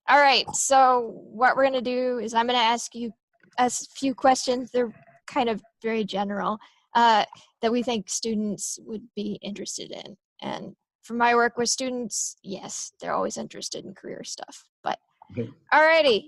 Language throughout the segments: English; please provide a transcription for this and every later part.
All right, so what we're going to do is I'm going to ask you a few questions. They're kind of very general that we think students would be interested in. And from my work with students, yes, they're always interested in career stuff. But Okay. alrighty,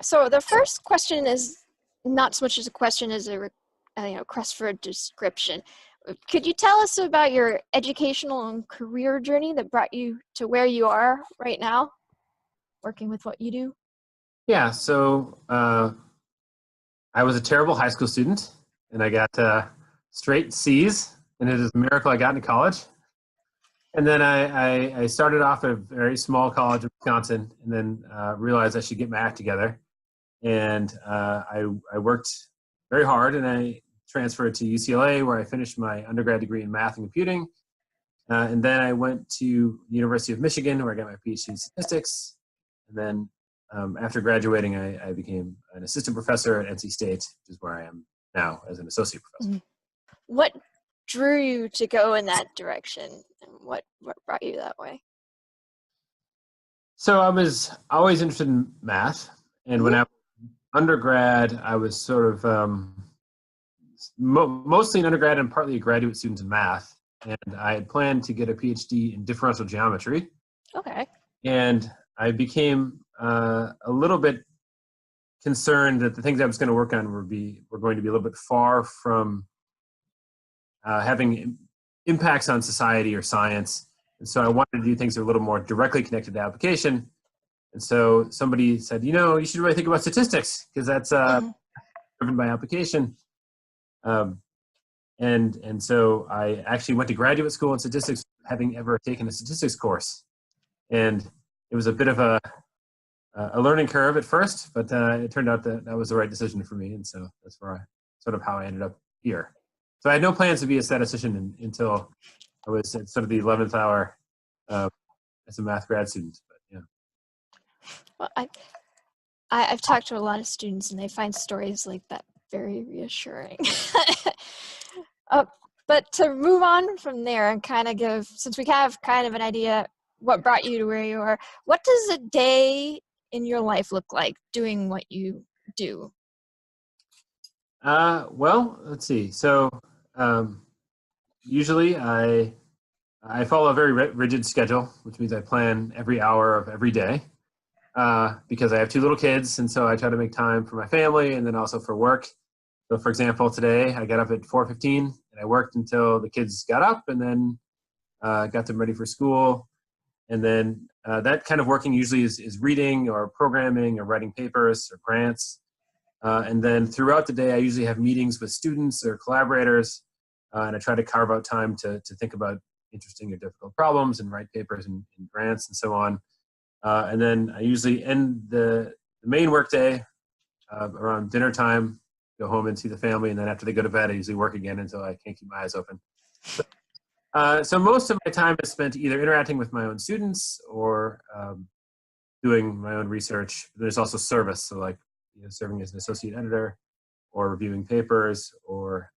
so the first question is not so much as a question as a request for a description. Could you tell us about your educational and career journey that brought you to where you are right now, working with what you do? Yeah, so I was a terrible high school student, and I got straight C's, and it is a miracle I got into college. And then I started off at a very small college in Wisconsin, and then realized I should get my act together. And I worked very hard, and I transferred to UCLA, where I finished my undergrad degree in math and computing. And then I went to the University of Michigan, where I got my PhD in statistics. And then after graduating, I became an assistant professor at NC State, which is where I am now as an associate professor. What drew you to go in that direction, and what brought you that way? So I was always interested in math. And when I was undergrad, I was sort of mostly an undergrad and partly a graduate student in math. And I had planned to get a PhD in differential geometry. Okay. And I became a little bit concerned that the things I was going to work on were going to be a little bit far from having impacts on society or science. And so I wanted to do things that are a little more directly connected to application. And so somebody said, you should really think about statistics, because that's driven by application. And so I actually went to graduate school in statistics, having ever taken a statistics course. And it was a bit of a learning curve at first, but it turned out that was the right decision for me. And so that's sort of how I ended up here. So I had no plans to be a statistician until I was at sort of the 11th hour as a math grad student. But yeah. Well, I've talked to a lot of students, and they find stories like that very reassuring. But to move on from there and kind of since we have kind of an idea what brought you to where you are, what does a day in your life look like doing what you do? Well, let's see. So usually I follow a very rigid schedule, which means I plan every hour of every day because I have 2 little kids, and so I try to make time for my family and then also for work. So for example, today I got up at 4:15 and I worked until the kids got up, and then got them ready for school. And then that kind of working usually is reading or programming or writing papers or grants. And then throughout the day, I usually have meetings with students or collaborators, and I try to carve out time to think about interesting or difficult problems and write papers and grants and so on. And then I usually end the main workday around dinner time, go home and see the family, and then after they go to bed, I usually work again until I can't keep my eyes open. So most of my time is spent either interacting with my own students or doing my own research. There's also service, so like serving as an associate editor or reviewing papers, or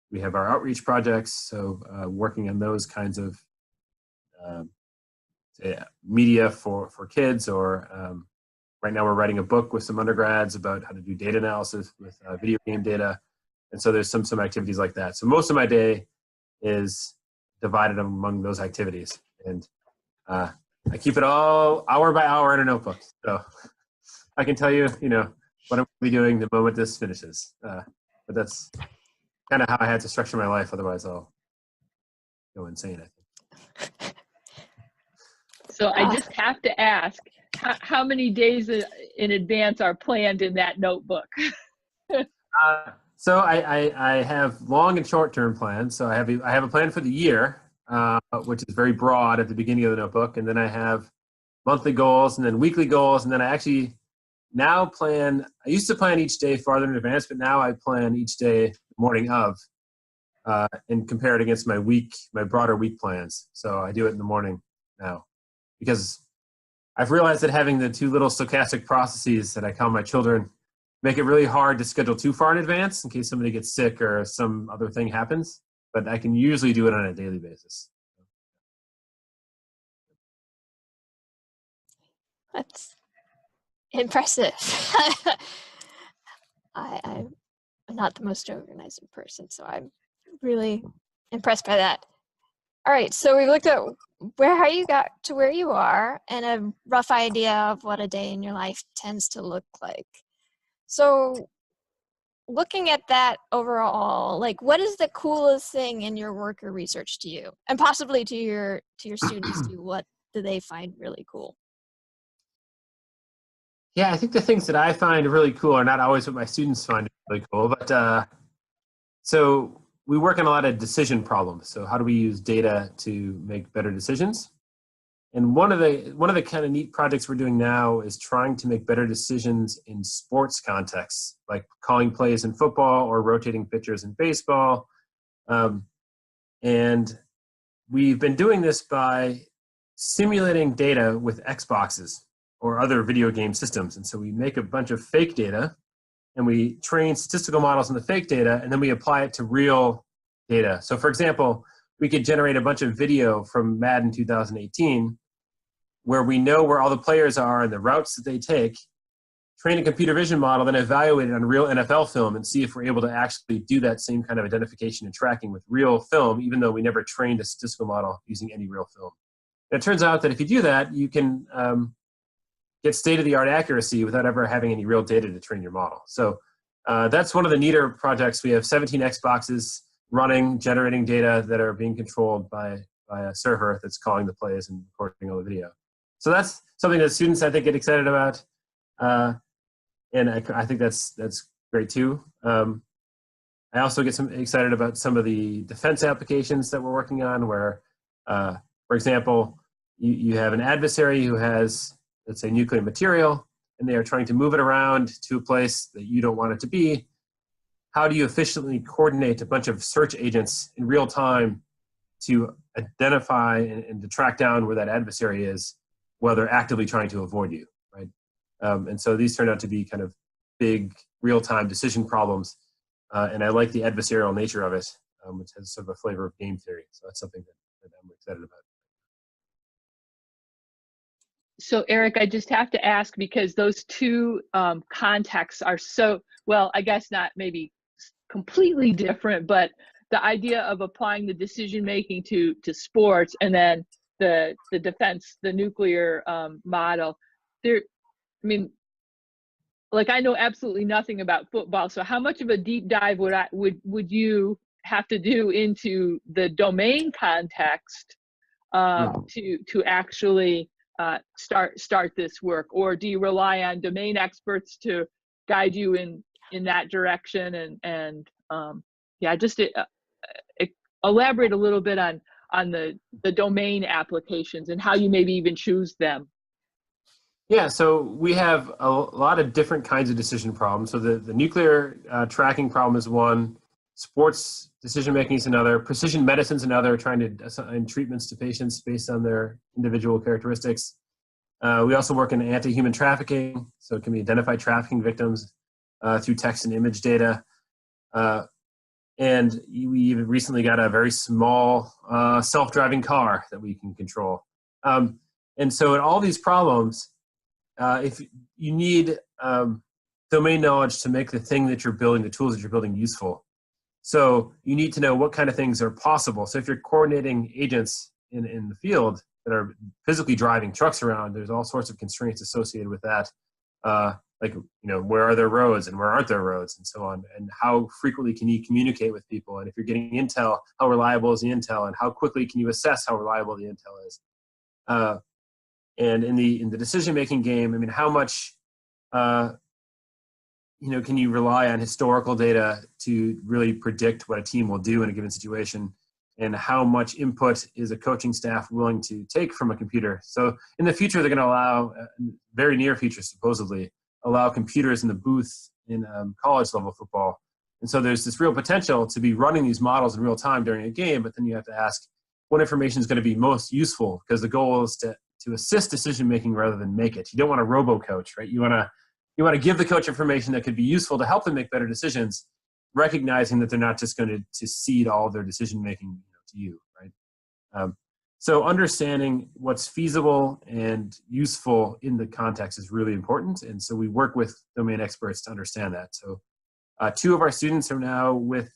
we have our outreach projects, so working on those kinds of media for kids, or right now we're writing a book with some undergrads about how to do data analysis with video game data. And so there's some activities like that. So most of my day is divided among those activities. And I keep it all hour by hour in a notebook. So I can tell you, what I'm going to be doing the moment this finishes. But that's kind of how I had to structure my life. Otherwise, I'll go insane, I think. So I just have to ask, how many days in advance are planned in that notebook? So I have long and short-term plans. So I have a plan for the year, which is very broad at the beginning of the notebook, and then I have monthly goals and then weekly goals, and then I actually now plan. I used to plan each day farther in advance, but now I plan each day the morning of, and compare it against my broader week plans. So I do it in the morning now, because I've realized that having the 2 little stochastic processes that I call my children make it really hard to schedule too far in advance in case somebody gets sick or some other thing happens, but I can usually do it on a daily basis. That's impressive. I'm not the most organized person, so I'm really impressed by that. All right, so we looked at how you got to where you are and a rough idea of what a day in your life tends to look like. So looking at that overall, like what is the coolest thing in your work or research to you? And possibly to your students too, what do they find really cool? Yeah, I think the things that I find really cool are not always what my students find really cool, but so we work on a lot of decision problems. So how do we use data to make better decisions? And one of the kind of neat projects we're doing now is trying to make better decisions in sports contexts, like calling plays in football or rotating pitchers in baseball. And we've been doing this by simulating data with Xboxes or other video game systems. And so we make a bunch of fake data and we train statistical models on the fake data, and then we apply it to real data. So for example, we could generate a bunch of video from Madden 2018 where we know where all the players are and the routes that they take, train a computer vision model, then evaluate it on real NFL film and see if we're able to actually do that same kind of identification and tracking with real film, even though we never trained a statistical model using any real film. And it turns out that if you do that, you can get state-of-the-art accuracy without ever having any real data to train your model. So that's one of the neater projects. We have 17 Xboxes running, generating data that are being controlled by a server that's calling the plays and recording all the video. So that's something that students, I think, get excited about. And I think that's great too. I also get excited about some of the defense applications that we're working on where, for example, you have an adversary who has, let's say, nuclear material, and they are trying to move it around to a place that you don't want it to be. How do you efficiently coordinate a bunch of search agents in real time to identify and to track down where that adversary is while they're actively trying to avoid you, right? And so these turn out to be kind of big real-time decision problems. And I like the adversarial nature of it, which has sort of a flavor of game theory. So that's something that I'm excited about. So Eric, I just have to ask, because those two contexts are so, well, I guess not maybe completely different, but the idea of applying the decision making to sports and then the defense, the nuclear model, there, I mean, like I know absolutely nothing about football. So how much of a deep dive would you have to do into the domain context to actually start this work, or do you rely on domain experts to guide you in that direction? And yeah, just elaborate a little bit on the domain applications and how you maybe even choose them. Yeah, so we have a lot of different kinds of decision problems. So the nuclear tracking problem is one, sports decision making is another, precision medicine is another, trying to assign treatments to patients based on their individual characteristics. We also work in anti-human trafficking, so it can be identify trafficking victims through text and image data. And we even recently got a very small self-driving car that we can control. And so in all these problems, if you need domain knowledge to make the thing that you're building, the tools that you're building, useful. So you need to know what kind of things are possible. So if you're coordinating agents in the field that are physically driving trucks around, there's all sorts of constraints associated with that. Like, you know, where are there roads and where aren't there roads and so on, and how frequently can you communicate with people? And if you're getting intel, how reliable is the intel, and how quickly can you assess how reliable the intel is? And in the decision-making game, I mean, how much, you know, can you rely on historical data to really predict what a team will do in a given situation? And how much input is a coaching staff willing to take from a computer? So in the future, they're going to allow, very near future supposedly, allow computers in the booth in college level football. And so there's this real potential to be running these models in real time during a game, but then you have to ask what information is going to be most useful, because the goal is to assist decision making rather than make it. You don't want a robo coach, right? You want to give the coach information that could be useful to help them make better decisions, recognizing that they're not just going to cede all of their decision making to you, right? So understanding what's feasible and useful in the context is really important. And so we work with domain experts to understand that. So 2 of our students are now with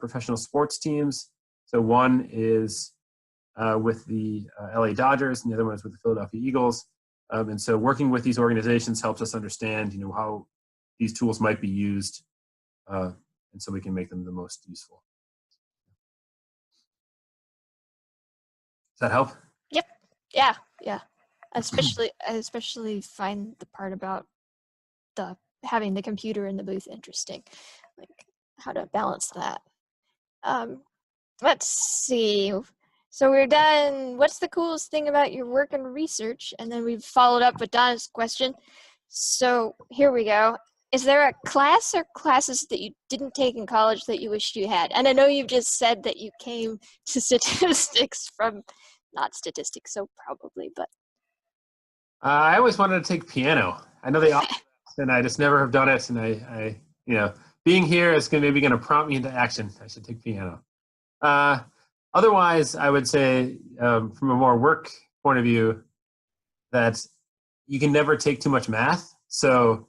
professional sports teams. So one is with the LA Dodgers, and the other one is with the Philadelphia Eagles. And so working with these organizations helps us understand, how these tools might be used, and so we can make them the most useful. Does that help? Yep. Yeah. I especially find the part about having the computer in the booth interesting, like how to balance that. Let's see. So we're done. What's the coolest thing about your work and research? And then we've followed up with Donna's question. So here we go. Is there a class or classes that you didn't take in college that you wished you had? And I know you've just said that you came to statistics from, not statistics, so probably, but. I always wanted to take piano. I know they offer it, and I just never have done it. And I being here is maybe going to prompt me into action. I should take piano. Otherwise, I would say from a more work point of view that you can never take too much math. So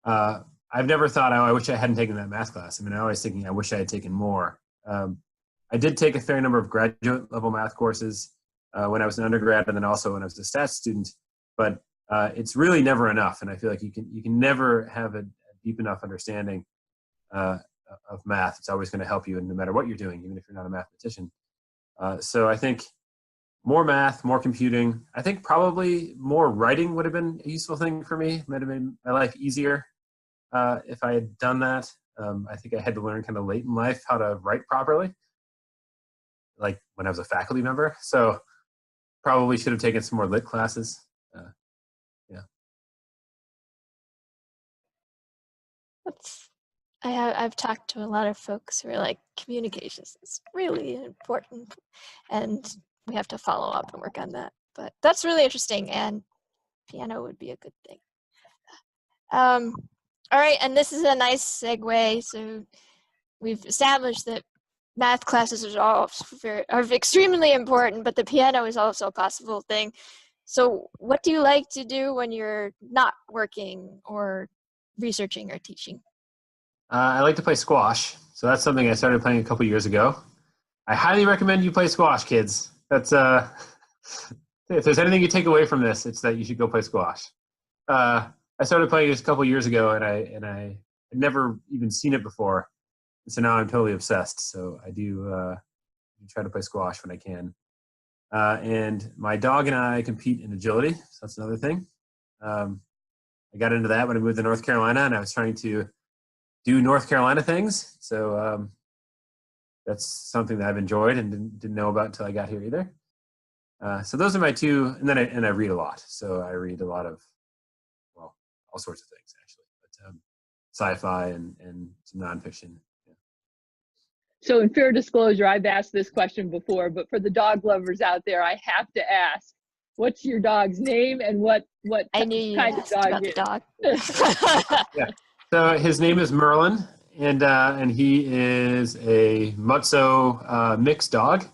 I've never thought, I wish I hadn't taken that math class. I mean, I'm always thinking, I wish I had taken more. I did take a fair number of graduate level math courses when I was an undergrad, and then also when I was a stats student. But it's really never enough, and I feel like you can never have a deep enough understanding of math. It's always going to help you, and no matter what you're doing, even if you're not a mathematician. So I think more math, more computing. I think probably more writing would have been a useful thing for me. Might have made my life easier if I had done that. I think I had to learn kind of late in life how to write properly, like when I was a faculty member. So probably should have taken some more lit classes. Yeah. I've talked to a lot of folks who are like, communications is really important, and we have to follow up and work on that. But that's really interesting, and piano would be a good thing. All right, and this is a nice segue. So we've established that math classes are extremely important, but the piano is also a possible thing. So what do you like to do when you're not working or researching or teaching? I like to play squash. So that's something I started playing a couple years ago. I highly recommend you play squash, kids. That's if there's anything you take away from this, it's that you should go play squash. I started playing this a couple years ago, and I had never even seen it before. So now I'm totally obsessed. So I do try to play squash when I can. And my dog and I compete in agility. So that's another thing. I got into that when I moved to North Carolina, and I was trying to do North Carolina things. So that's something that I've enjoyed and didn't know about until I got here either. So those are my two, and then I read a lot. So I read a lot of, well, all sorts of things actually, but sci-fi and some nonfiction. Yeah. So in fair disclosure, I've asked this question before, but for the dog lovers out there, I have to ask, what's your dog's name and what I knew you kind of asked dog about the is? dog. Yeah. So his name is Merlin, and he is a Mutso mixed dog.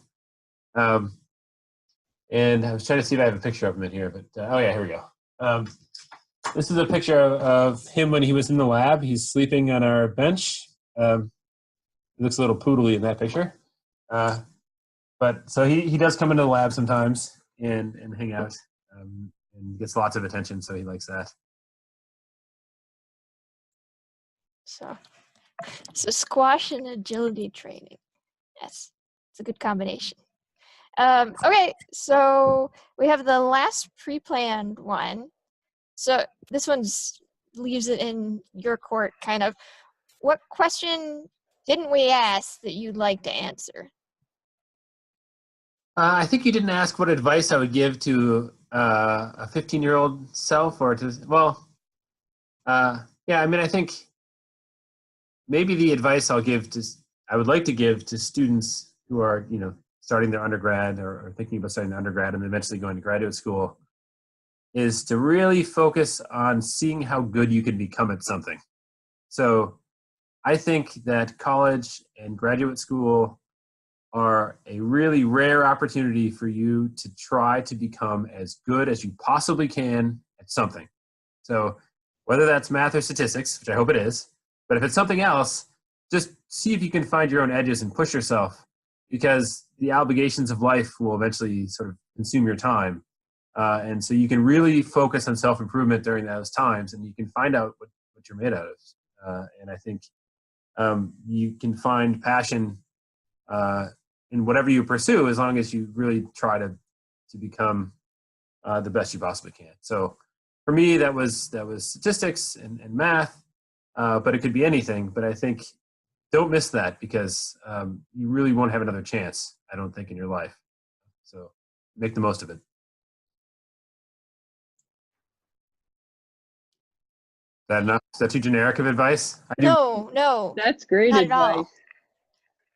And I was trying to see if I have a picture of him in here, but oh yeah, here we go. This is a picture of him when he was in the lab. He's sleeping on our bench. He looks a little poodly in that picture. But so he does come into the lab sometimes and hang out, and gets lots of attention, so he likes that. So squash and agility training. Yes, it's a good combination. Okay, so we have the last pre-planned one. So this leaves it in your court, kind of. What question didn't we ask that you'd like to answer? I think you didn't ask what advice I would give to a 15-year-old self, or to, well, yeah, I mean, I think maybe the advice I would like to give to students who are, starting their undergrad or thinking about starting their undergrad and eventually going to graduate school is to really focus on seeing how good you can become at something. So I think that college and graduate school are a really rare opportunity for you to try to become as good as you possibly can at something. So whether that's math or statistics, which I hope it is, but if it's something else, just see if you can find your own edges and push yourself, because the obligations of life will eventually sort of consume your time. And so you can really focus on self-improvement during those times, and you can find out what you're made out of. And I think you can find passion in whatever you pursue, as long as you really try to become the best you possibly can. So for me, that was statistics and math, but it could be anything. But I think don't miss that, because you really won't have another chance, I don't think, in your life. So make the most of it. Is that enough? Is that too generic of advice? No, That's great not at advice. all.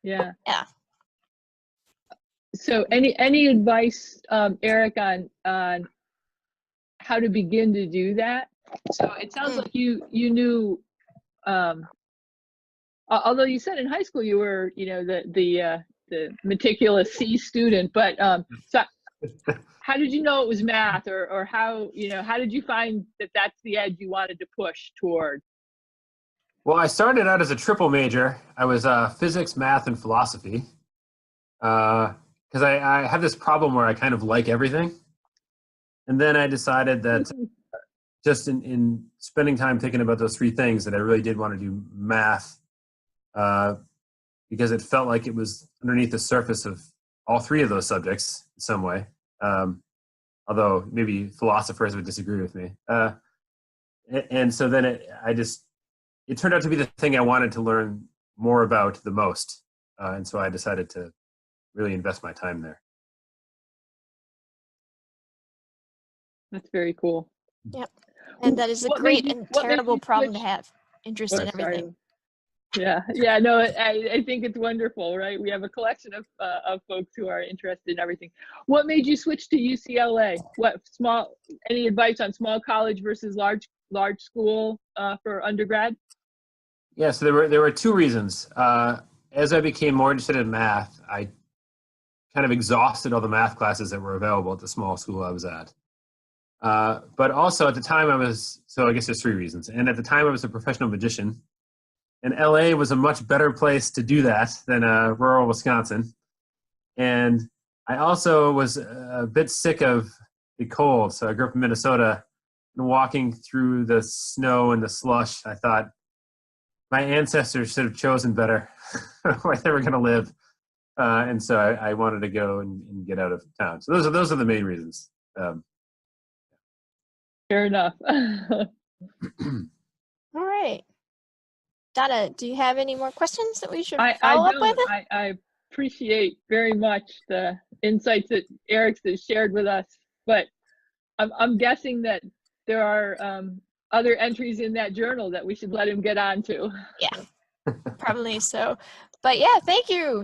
Yeah. Yeah. So any advice, Eric, on how to begin to do that? So it sounds like you knew, although you said in high school you were, the meticulous C student, but so how did you know it was math, or how did you find that that's the edge you wanted to push toward? Well, I started out as a triple major. I was physics, math, and philosophy, because I have this problem where I kind of like everything. And then I decided that just in spending time thinking about those three things, that I really did want to do math, because it felt like it was underneath the surface of all three of those subjects in some way. Although maybe philosophers would disagree with me. And so then it turned out to be the thing I wanted to learn more about the most. And so I decided to really invest my time there. That's very cool. Yep. And that is a great and terrible problem to have. Interest in everything. Yeah, no, I think it's wonderful, right? We have a collection of folks who are interested in everything. What made you switch to UCLA? Any advice on small college versus large school for undergrad? Yeah, so there were two reasons. As I became more interested in math, I kind of exhausted all the math classes that were available at the small school I was at. But also at the time so I guess there's three reasons. And at the time I was a professional magician, and LA was a much better place to do that than rural Wisconsin. And I also was a bit sick of the cold. So I grew up in Minnesota, and walking through the snow and the slush, I thought my ancestors should have chosen better where they were going to live. And so I wanted to go and get out of town. So those are the main reasons. Fair enough. All right. Donna, do you have any more questions that we should follow up with? I appreciate very much the insights that Eric's has shared with us, but I'm guessing that there are other entries in that journal that we should let him get on to. Yeah, probably so. But yeah, thank you.